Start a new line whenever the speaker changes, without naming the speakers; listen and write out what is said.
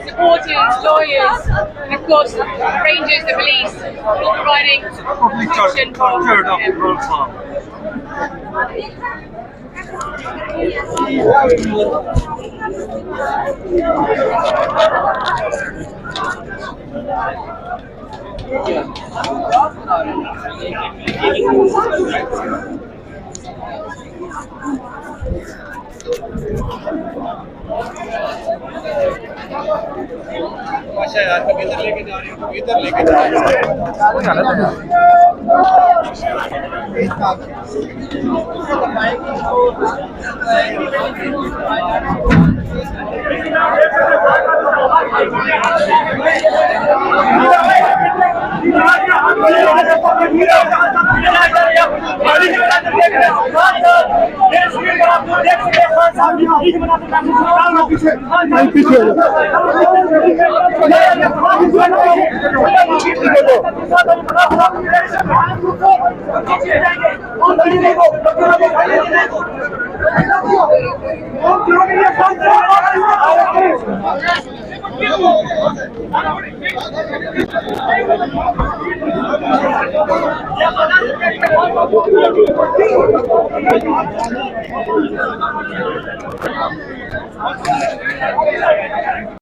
Supporters, lawyers, and of course rangers, the police, all providing protection for
अच्छा यार कभी इधर लेके जा रही हूँ कभी इधर लेके जा रही